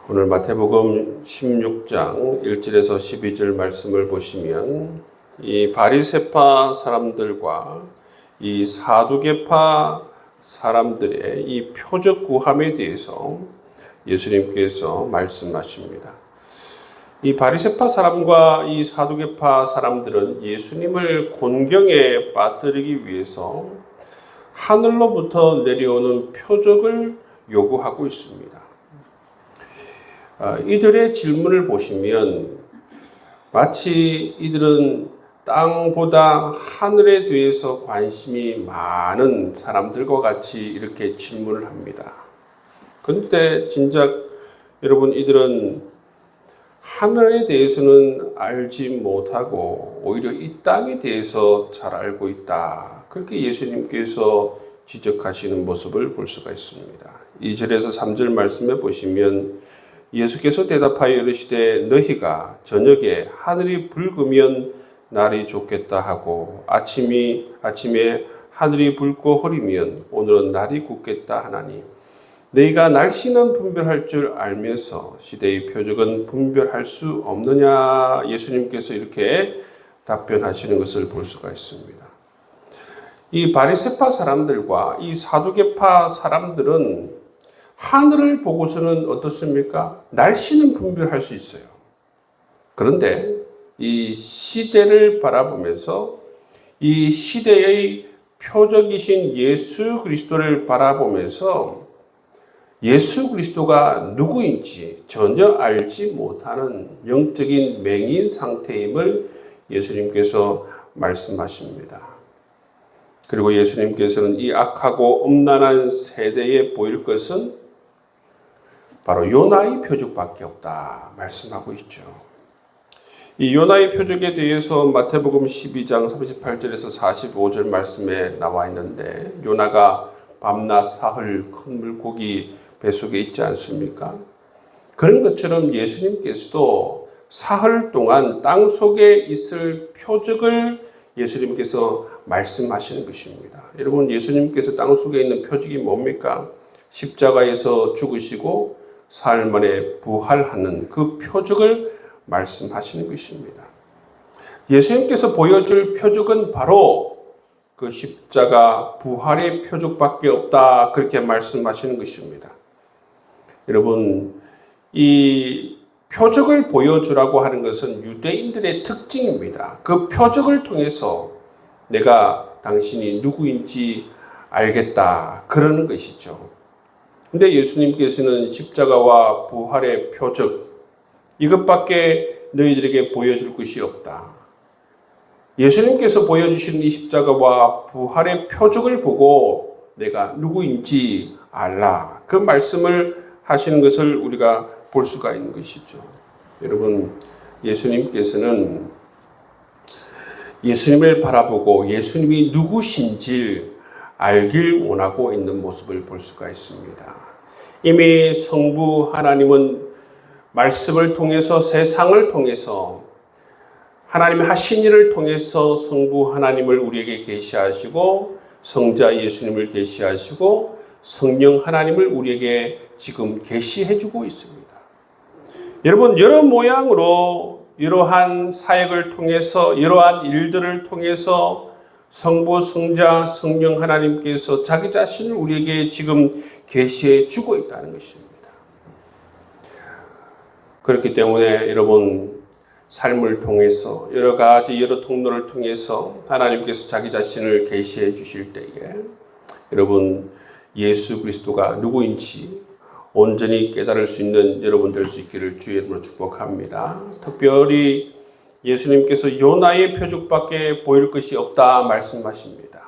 오늘 마태복음 16장 1절에서 12절 말씀을 보시면 이 바리새파 사람들과 이 사두개파 사람들의 이 표적 구함에 대해서 예수님께서 말씀하십니다. 이 바리새파 사람과 이 사두개파 사람들은 예수님을 곤경에 빠뜨리기 위해서 하늘로부터 내려오는 표적을 요구하고 있습니다. 이들의 질문을 보시면 마치 이들은 땅보다 하늘에 대해서 관심이 많은 사람들과 같이 이렇게 질문을 합니다. 그런데 진작 여러분 이들은 하늘에 대해서는 알지 못하고 오히려 이 땅에 대해서 잘 알고 있다. 그렇게 예수님께서 지적하시는 모습을 볼 수가 있습니다. 2절에서 3절 말씀에 보시면 예수께서 대답하여 이르시되 너희가 저녁에 하늘이 붉으면 날이 좋겠다 하고 아침에 하늘이 붉고 흐리면 오늘은 날이 굳겠다 하나니 너희가 날씨는 분별할 줄 알면서 시대의 표적은 분별할 수 없느냐. 예수님께서 이렇게 답변하시는 것을 볼 수가 있습니다. 이 바리새파 사람들과 이 사두개파 사람들은 하늘을 보고서는 어떻습니까? 날씨는 분별할 수 있어요. 그런데 이 시대를 바라보면서 이 시대의 표적이신 예수 그리스도를 바라보면서 예수 그리스도가 누구인지 전혀 알지 못하는 영적인 맹인 상태임을 예수님께서 말씀하십니다. 그리고 예수님께서는 이 악하고 음란한 세대에 보일 것은 바로 요나의 표적밖에 없다 말씀하고 있죠. 이 요나의 표적에 대해서 마태복음 12장 38절에서 45절 말씀에 나와 있는데 요나가 밤낮 사흘 큰 물고기 뱃속에 있지 않습니까? 그런 것처럼 예수님께서도 사흘 동안 땅 속에 있을 표적을 예수님께서 말씀하시는 것입니다. 여러분 예수님께서 땅 속에 있는 표적이 뭡니까? 십자가에서 죽으시고 사흘 만에 부활하는 그 표적을 말씀하시는 것입니다. 예수님께서 보여줄 표적은 바로 그 십자가 부활의 표적밖에 없다 그렇게 말씀하시는 것입니다. 여러분 이 표적을 보여주라고 하는 것은 유대인들의 특징입니다. 그 표적을 통해서 내가 당신이 누구인지 알겠다 그러는 것이죠. 근데 예수님께서는 십자가와 부활의 표적 이것밖에 너희들에게 보여줄 것이 없다. 예수님께서 보여주신 이 십자가와 부활의 표적을 보고 내가 누구인지 알라. 그 말씀을 하시는 것을 우리가 볼 수가 있는 것이죠. 여러분 예수님께서는 예수님을 바라보고 예수님이 누구신지 알길 원하고 있는 모습을 볼 수가 있습니다. 이미 성부 하나님은 말씀을 통해서 세상을 통해서 하나님의 하신 일을 통해서 성부 하나님을 우리에게 계시하시고 성자 예수님을 계시하시고 성령 하나님을 우리에게 지금 계시해 주고 있습니다. 여러분 여러 모양으로 이러한 사역을 통해서 이러한 일들을 통해서 성부, 성자, 성령 하나님께서 자기 자신을 우리에게 지금 계시해 주고 있다는 것입니다. 그렇기 때문에 여러분 삶을 통해서 여러 가지 여러 통로를 통해서 하나님께서 자기 자신을 계시해 주실 때에 여러분 예수 그리스도가 누구인지 온전히 깨달을 수 있는 여러분 될 수 있기를 주의 이름으로 축복합니다. 특별히 예수님께서 요나의 표적밖에 보일 것이 없다 말씀하십니다.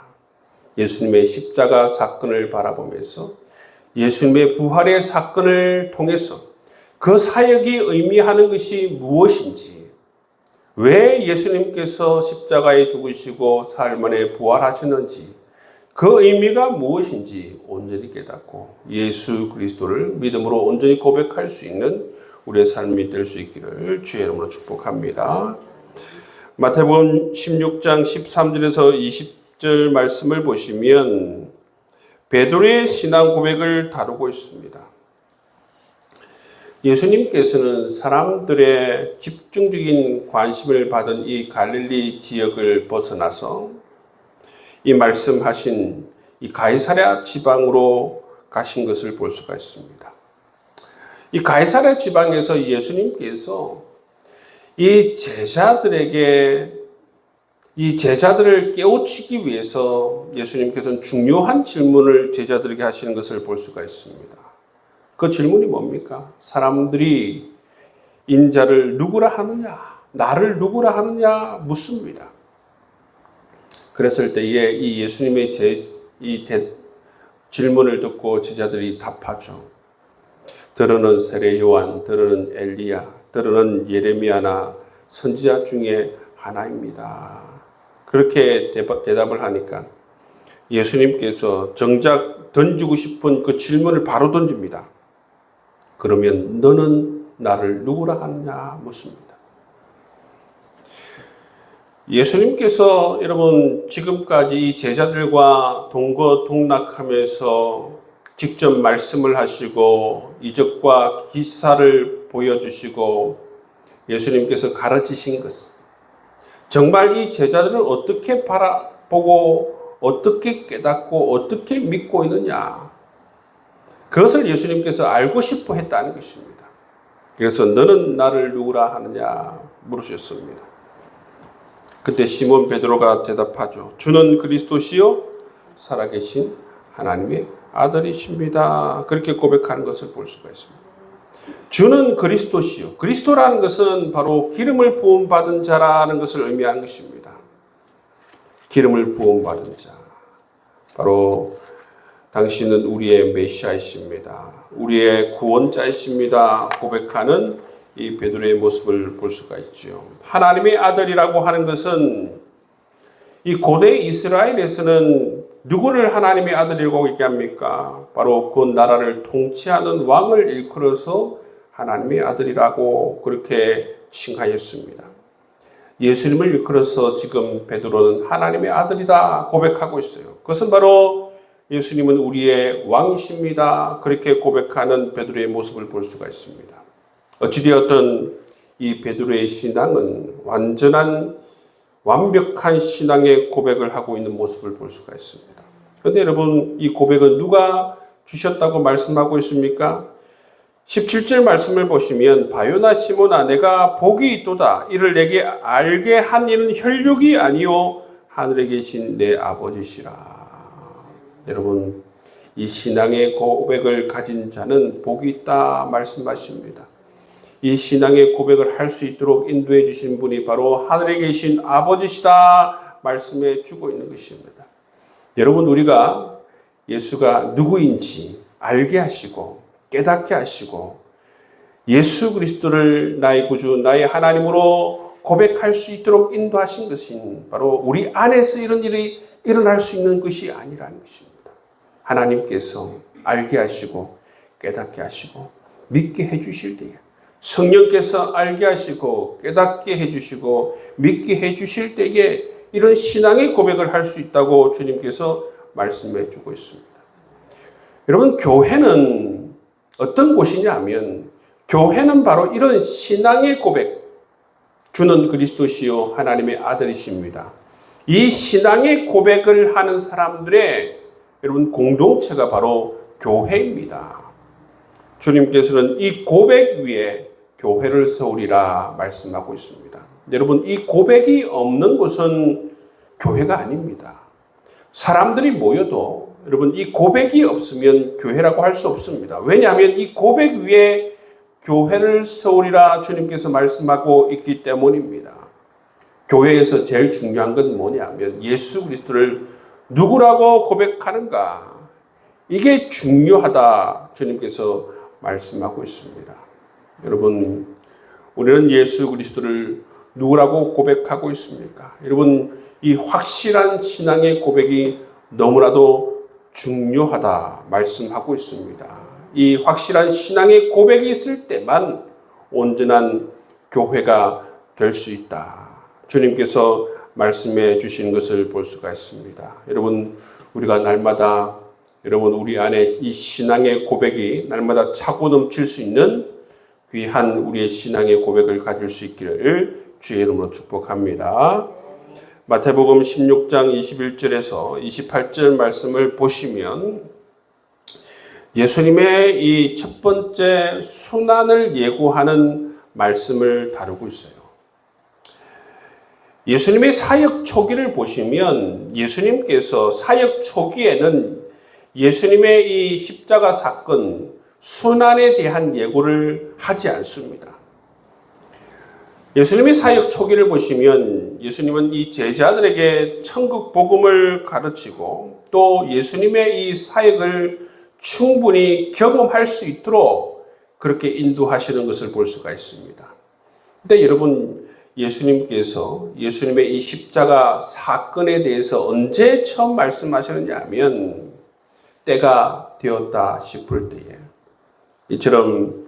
예수님의 십자가 사건을 바라보면서 예수님의 부활의 사건을 통해서 그 사역이 의미하는 것이 무엇인지 왜 예수님께서 십자가에 죽으시고 사흘 만에 부활하셨는지 그 의미가 무엇인지 온전히 깨닫고 예수 그리스도를 믿음으로 온전히 고백할 수 있는 우리의 삶이 될 수 있기를 주의 이름으로 축복합니다. 마태복음 16장 13절에서 20절 말씀을 보시면 베드로의 신앙 고백을 다루고 있습니다. 예수님께서는 사람들의 집중적인 관심을 받은 이 갈릴리 지역을 벗어나서 이 말씀하신 이 가이사랴 지방으로 가신 것을 볼 수가 있습니다. 이 가이사랴 지방에서 예수님께서 이 제자들을 깨우치기 위해서 예수님께서는 중요한 질문을 제자들에게 하시는 것을 볼 수가 있습니다. 그 질문이 뭡니까? 사람들이 인자를 누구라 하느냐, 나를 누구라 하느냐 묻습니다. 그랬을 때에 이 예수님의 질문을 듣고 제자들이 답하죠. 더러는 세례 요한, 더러는 엘리야, 더러는 예레미야나 선지자 중에 하나입니다. 그렇게 대답을 하니까 예수님께서 정작 던지고 싶은 그 질문을 바로 던집니다. 그러면 너는 나를 누구라 하느냐 묻습니다. 예수님께서 여러분 지금까지 제자들과 동거동락하면서 직접 말씀을 하시고 이적과 기사를 보여주시고 예수님께서 가르치신 것은 정말 이 제자들을 어떻게 바라보고 어떻게 깨닫고 어떻게 믿고 있느냐, 그것을 예수님께서 알고 싶어 했다는 것입니다. 그래서 너는 나를 누구라 하느냐 물으셨습니다. 그때 시몬 베드로가 대답하죠. 주는 그리스도시요 살아계신 하나님의 아들이십니다. 그렇게 고백하는 것을 볼 수가 있습니다. 주는 그리스도시요. 그리스도라는 것은 바로 기름을 부음받은 자라는 것을 의미하는 것입니다. 기름을 부음받은 자. 바로 당신은 우리의 메시아이십니다. 우리의 구원자이십니다. 고백하는 이 베드로의 모습을 볼 수가 있죠. 하나님의 아들이라고 하는 것은 이 고대 이스라엘에서는 누구를 하나님의 아들이라고 얘기합니까? 바로 그 나라를 통치하는 왕을 일컬어서 하나님의 아들이라고 그렇게 칭하였습니다. 예수님을 일컬어서 지금 베드로는 하나님의 아들이다 고백하고 있어요. 그것은 바로 예수님은 우리의 왕이십니다. 그렇게 고백하는 베드로의 모습을 볼 수가 있습니다. 어찌되었든 이 베드로의 신앙은 완벽한 신앙의 고백을 하고 있는 모습을 볼 수가 있습니다. 그런데 여러분, 이 고백은 누가 주셨다고 말씀하고 있습니까? 17절 말씀을 보시면 바요나 시몬아 내가 복이 있도다. 이를 내게 알게 한 이는 혈육이 아니요 하늘에 계신 내 아버지시라. 여러분, 이 신앙의 고백을 가진 자는 복이 있다 말씀하십니다. 이 신앙의 고백을 할 수 있도록 인도해 주신 분이 바로 하늘에 계신 아버지시다 말씀해 주고 있는 것입니다. 여러분, 우리가 예수가 누구인지 알게 하시고 깨닫게 하시고 예수 그리스도를 나의 구주, 나의 하나님으로 고백할 수 있도록 인도하신 것은 바로 우리 안에서 이런 일이 일어날 수 있는 것이 아니라는 것입니다. 하나님께서 알게 하시고 깨닫게 하시고 믿게 해주실 때에 성령께서 알게 하시고 깨닫게 해주시고 믿게 해주실 때에 이런 신앙의 고백을 할 수 있다고 주님께서 말씀해 주고 있습니다. 여러분, 교회는 어떤 곳이냐 하면 교회는 바로 이런 신앙의 고백, 주는 그리스도시요 하나님의 아들이십니다. 이 신앙의 고백을 하는 사람들의 여러분 공동체가 바로 교회입니다. 주님께서는 이 고백 위에 교회를 세우리라 말씀하고 있습니다. 여러분, 이 고백이 없는 곳은 교회가 아닙니다. 사람들이 모여도 여러분 이 고백이 없으면 교회라고 할 수 없습니다. 왜냐하면 이 고백 위에 교회를 세우리라 주님께서 말씀하고 있기 때문입니다. 교회에서 제일 중요한 건 뭐냐면 예수 그리스도를 누구라고 고백하는가, 이게 중요하다 주님께서 말씀하고 있습니다. 여러분, 우리는 예수 그리스도를 누구라고 고백하고 있습니까? 여러분, 이 확실한 신앙의 고백이 너무나도 중요하다 말씀하고 있습니다. 이 확실한 신앙의 고백이 있을 때만 온전한 교회가 될 수 있다. 주님께서 말씀해 주신 것을 볼 수가 있습니다. 여러분, 우리가 날마다 여러분 우리 안에 이 신앙의 고백이 날마다 차고 넘칠 수 있는 귀한 우리의 신앙의 고백을 가질 수 있기를 주의 이름으로 축복합니다. 마태복음 16장 21절에서 28절 말씀을 보시면 예수님의 이 첫 번째 순환을 예고하는 말씀을 다루고 있어요. 예수님의 사역 초기를 보시면 예수님께서 사역 초기에는 예수님의 이 십자가 사건, 순환에 대한 예고를 하지 않습니다. 예수님의 사역 초기를 보시면 예수님은 이 제자들에게 천국 복음을 가르치고 또 예수님의 이 사역을 충분히 경험할 수 있도록 그렇게 인도하시는 것을 볼 수가 있습니다. 근데 여러분, 예수님께서 예수님의 이 십자가 사건에 대해서 언제 처음 말씀하셨느냐 하면 때가 되었다 싶을 때에, 이처럼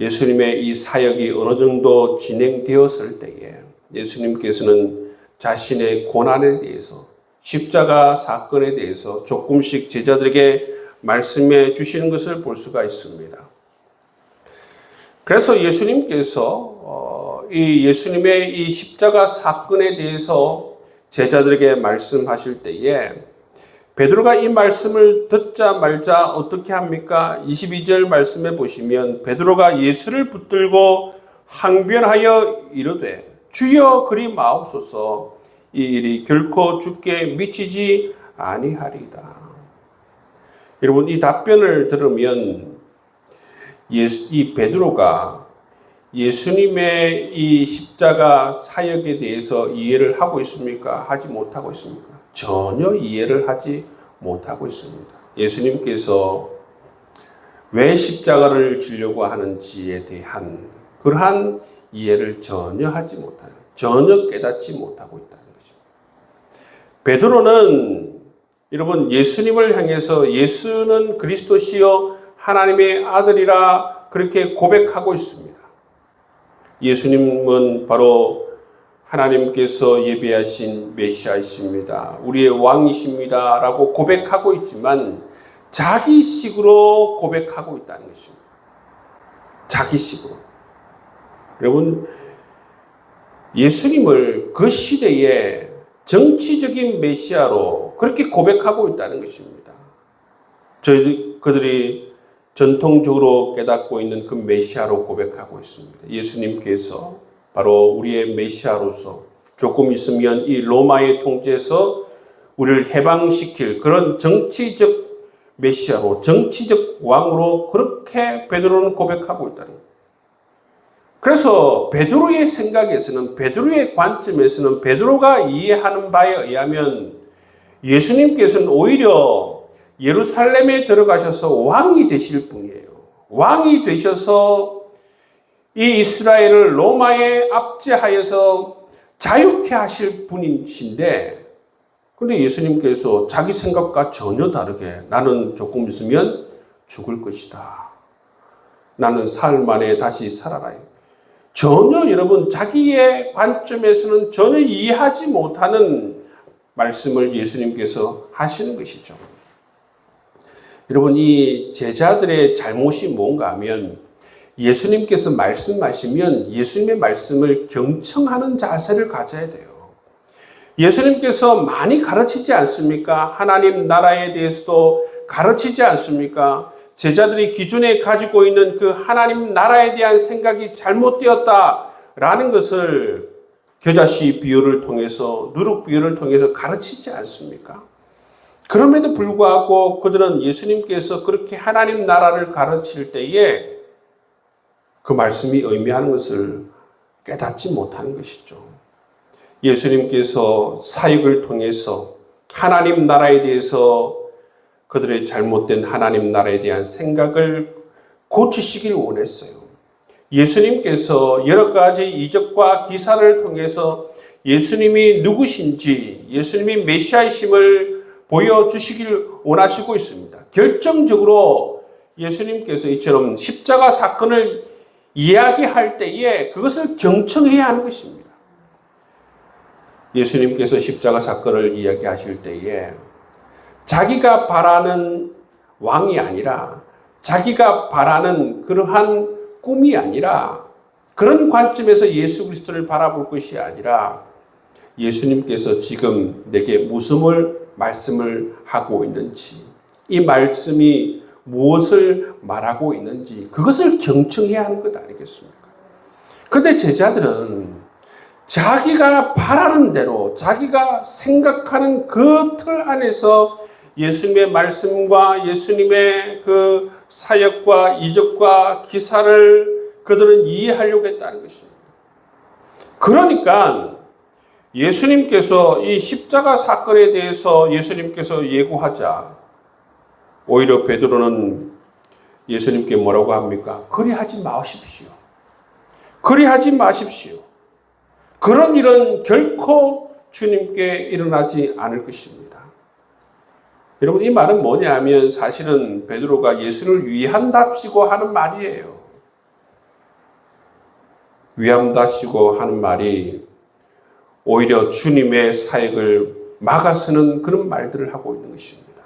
예수님의 이 사역이 어느 정도 진행되었을 때에 예수님께서는 자신의 고난에 대해서, 십자가 사건에 대해서 조금씩 제자들에게 말씀해 주시는 것을 볼 수가 있습니다. 그래서 예수님께서 예수님의 이 십자가 사건에 대해서 제자들에게 말씀하실 때에 베드로가 이 말씀을 듣자 말자 어떻게 합니까? 22절 말씀에 보시면 베드로가 예수를 붙들고 항변하여 이르되 주여 그리 마옵소서, 이 일이 결코 주께 미치지 아니하리이다. 여러분, 이 답변을 들으면 이 베드로가 예수님의 이 십자가 사역에 대해서 이해를 하고 있습니까? 하지 못하고 있습니까? 전혀 이해를 하지 못하고 있습니다. 예수님께서 왜 십자가를 지려고 하는지에 대한 그러한 이해를 전혀 하지 못하는, 전혀 깨닫지 못하고 있다는 거죠. 베드로는 여러분, 예수님을 향해서 예수는 그리스도시요 하나님의 아들이라 그렇게 고백하고 있습니다. 예수님은 바로 하나님께서 예비하신 메시아이십니다. 우리의 왕이십니다. 라고 고백하고 있지만 자기식으로 고백하고 있다는 것입니다. 자기식으로. 여러분, 예수님을 그 시대에 정치적인 메시아로 그렇게 고백하고 있다는 것입니다. 그들이 전통적으로 깨닫고 있는 그 메시아로 고백하고 있습니다. 예수님께서 바로 우리의 메시아로서 조금 있으면 이 로마의 통제에서 우리를 해방시킬 그런 정치적 메시아로, 정치적 왕으로 그렇게 베드로는 고백하고 있다는 거예요. 그래서 베드로의 생각에서는, 베드로의 관점에서는, 베드로가 이해하는 바에 의하면 예수님께서는 오히려 예루살렘에 들어가셔서 왕이 되실 분이에요. 왕이 되셔서 이 이스라엘을 로마에 압제하여서 자유케 하실 분이신데, 그런데 예수님께서 자기 생각과 전혀 다르게 나는 조금 있으면 죽을 것이다. 나는 사흘 만에 다시 살아라. 전혀 여러분, 자기의 관점에서는 전혀 이해하지 못하는 말씀을 예수님께서 하시는 것이죠. 여러분, 이 제자들의 잘못이 뭔가 하면 예수님께서 말씀하시면 예수님의 말씀을 경청하는 자세를 가져야 돼요. 예수님께서 많이 가르치지 않습니까? 하나님 나라에 대해서도 가르치지 않습니까? 제자들이 기존에 가지고 있는 그 하나님 나라에 대한 생각이 잘못되었다라는 것을 겨자씨 비유를 통해서, 누룩 비유를 통해서 가르치지 않습니까? 그럼에도 불구하고 그들은 예수님께서 그렇게 하나님 나라를 가르칠 때에 그 말씀이 의미하는 것을 깨닫지 못하는 것이죠. 예수님께서 사역을 통해서 하나님 나라에 대해서 그들의 잘못된 하나님 나라에 대한 생각을 고치시길 원했어요. 예수님께서 여러 가지 이적과 기사를 통해서 예수님이 누구신지, 예수님이 메시아이심을 보여주시길 원하시고 있습니다. 결정적으로 예수님께서 이처럼 십자가 사건을 이야기할 때에 그것을 경청해야 하는 것입니다. 예수님께서 십자가 사건을 이야기하실 때에 자기가 바라는 왕이 아니라 자기가 바라는 그러한 꿈이 아니라 그런 관점에서 예수 그리스도를 바라볼 것이 아니라 예수님께서 지금 내게 무슨 말씀을 하고 있는지, 이 말씀이 무엇을 말하고 있는지 그것을 경청해야 하는 것 아니겠습니까? 그런데 제자들은 자기가 바라는 대로 자기가 생각하는 그 틀 안에서 예수님의 말씀과 예수님의 그 사역과 이적과 기사를 그들은 이해하려고 했다는 것입니다. 그러니까 예수님께서 이 십자가 사건에 대해서 예수님께서 예고하자 오히려 베드로는 예수님께 뭐라고 합니까? 그리하지 마십시오. 그리하지 마십시오. 그런 일은 결코 주님께 일어나지 않을 것입니다. 여러분, 이 말은 뭐냐 하면 사실은 베드로가 예수를 위한답시고 하는 말이에요. 위한답시고 하는 말이 오히려 주님의 사역을 막아서는 그런 말들을 하고 있는 것입니다.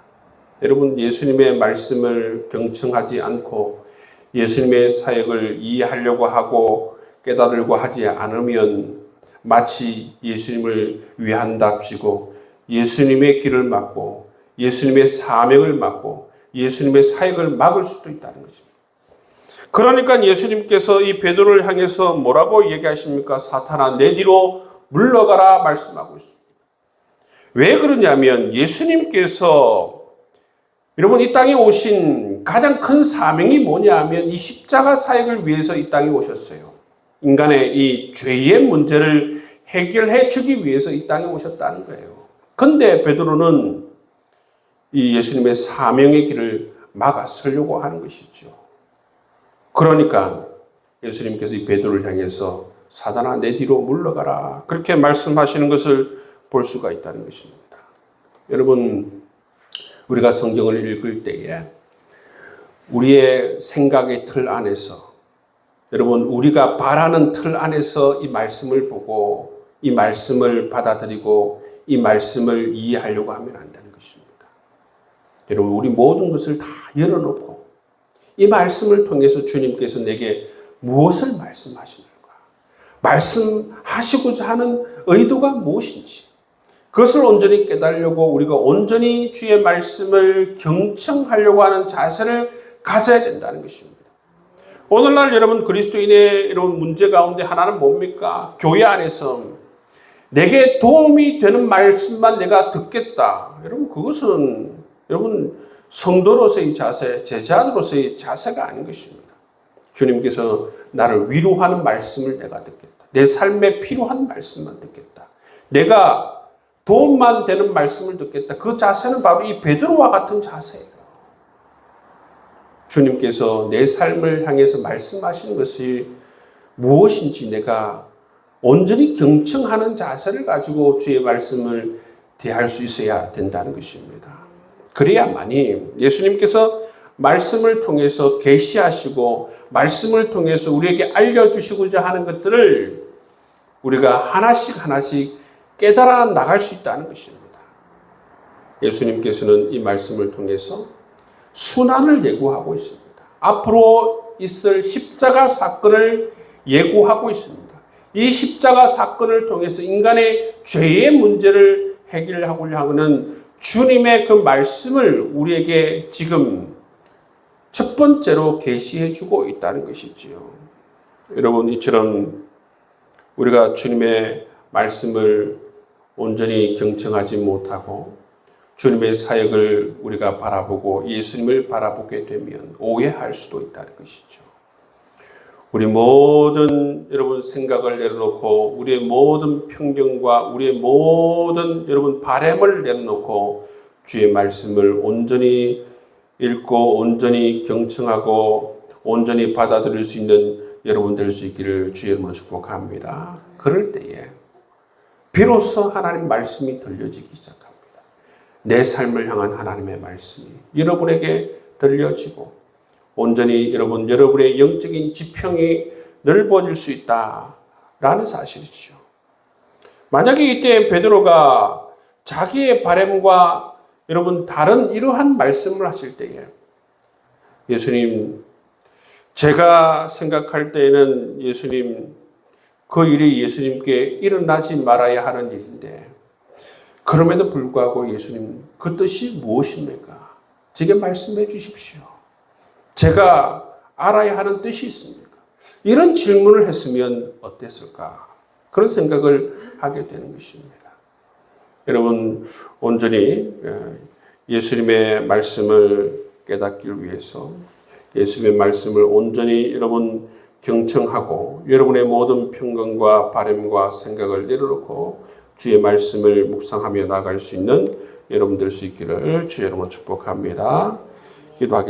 여러분, 예수님의 말씀을 경청하지 않고 예수님의 사역을 이해하려고 하고 깨달으려고 하지 않으면 마치 예수님을 위한답시고 예수님의 길을 막고 예수님의 사명을 막고 예수님의 사역을 막을 수도 있다는 것입니다. 그러니까 예수님께서 이 베드로를 향해서 뭐라고 얘기하십니까? 사탄아, 내 뒤로 물러가라 말씀하고 있습니다. 왜 그러냐면 예수님께서 여러분 이 땅에 오신 가장 큰 사명이 뭐냐 하면 이 십자가 사역을 위해서 이 땅에 오셨어요. 인간의 이 죄의 문제를 해결해 주기 위해서 이 땅에 오셨다는 거예요. 그런데 베드로는 이 예수님의 사명의 길을 막아서려고 하는 것이죠. 그러니까 예수님께서 이 베드로를 향해서 사단아 내 뒤로 물러가라 그렇게 말씀하시는 것을 볼 수가 있다는 것입니다. 여러분, 우리가 성경을 읽을 때에 우리의 생각의 틀 안에서 여러분 우리가 바라는 틀 안에서 이 말씀을 보고 이 말씀을 받아들이고 이 말씀을 이해하려고 하면 안 되는 것입니다. 여러분, 우리 모든 것을 다 열어놓고 이 말씀을 통해서 주님께서 내게 무엇을 말씀하시는가, 말씀하시고자 하는 의도가 무엇인지 그것을 온전히 깨달으려고 우리가 온전히 주의 말씀을 경청하려고 하는 자세를 가져야 된다는 것입니다. 오늘날 여러분 그리스도인의 이런 문제 가운데 하나는 뭡니까? 교회 안에서 내게 도움이 되는 말씀만 내가 듣겠다. 여러분 그것은 여러분 성도로서의 자세, 제자로서의 자세가 아닌 것입니다. 주님께서 나를 위로하는 말씀을 내가 듣겠다. 내 삶에 필요한 말씀만 듣겠다. 내가 도움만 되는 말씀을 듣겠다. 그 자세는 바로 이 베드로와 같은 자세예요. 주님께서 내 삶을 향해서 말씀하시는 것이 무엇인지 내가 온전히 경청하는 자세를 가지고 주의 말씀을 대할 수 있어야 된다는 것입니다. 그래야만이 예수님께서 말씀을 통해서 계시하시고 말씀을 통해서 우리에게 알려주시고자 하는 것들을 우리가 하나씩 하나씩 깨달아 나갈 수 있다는 것입니다. 예수님께서는 이 말씀을 통해서 순환을 예고하고 있습니다. 앞으로 있을 십자가 사건을 예고하고 있습니다. 이 십자가 사건을 통해서 인간의 죄의 문제를 해결하고자 하는 주님의 그 말씀을 우리에게 지금 첫 번째로 계시해 주고 있다는 것이지요. 여러분, 이처럼 우리가 주님의 말씀을 온전히 경청하지 못하고 주님의 사역을 우리가 바라보고 예수님을 바라보게 되면 오해할 수도 있다는 것이죠. 우리 모든 여러분 생각을 내려놓고 우리의 모든 편견과 우리의 모든 여러분 바램을 내려놓고 주의 말씀을 온전히 읽고 온전히 경청하고 온전히 받아들일 수 있는 여러분 될 수 있기를 주의 이름으로 축복합니다. 그럴 때에 비로소 하나님 말씀이 들려지기 시작합니다. 내 삶을 향한 하나님의 말씀이 여러분에게 들려지고 온전히 여러분의 영적인 지평이 넓어질 수 있다라는 사실이죠. 만약에 이때 베드로가 자기의 바램과 여러분 다른 이러한 말씀을 하실 때에 예수님 제가 생각할 때에는 예수님, 그 일이 예수님께 일어나지 말아야 하는 일인데 그럼에도 불구하고 예수님 그 뜻이 무엇입니까? 제게 말씀해 주십시오. 제가 알아야 하는 뜻이 있습니까? 이런 질문을 했으면 어땠을까? 그런 생각을 하게 되는 것입니다. 여러분, 온전히 예수님의 말씀을 깨닫기 위해서 예수님의 말씀을 온전히 여러분 경청하고 여러분의 모든 편견과 바람과 생각을 내려놓고 주의 말씀을 묵상하며 나아갈 수 있는 여러분 될 수 있기를 주의 이름으로 축복합니다. 기도하겠습니다.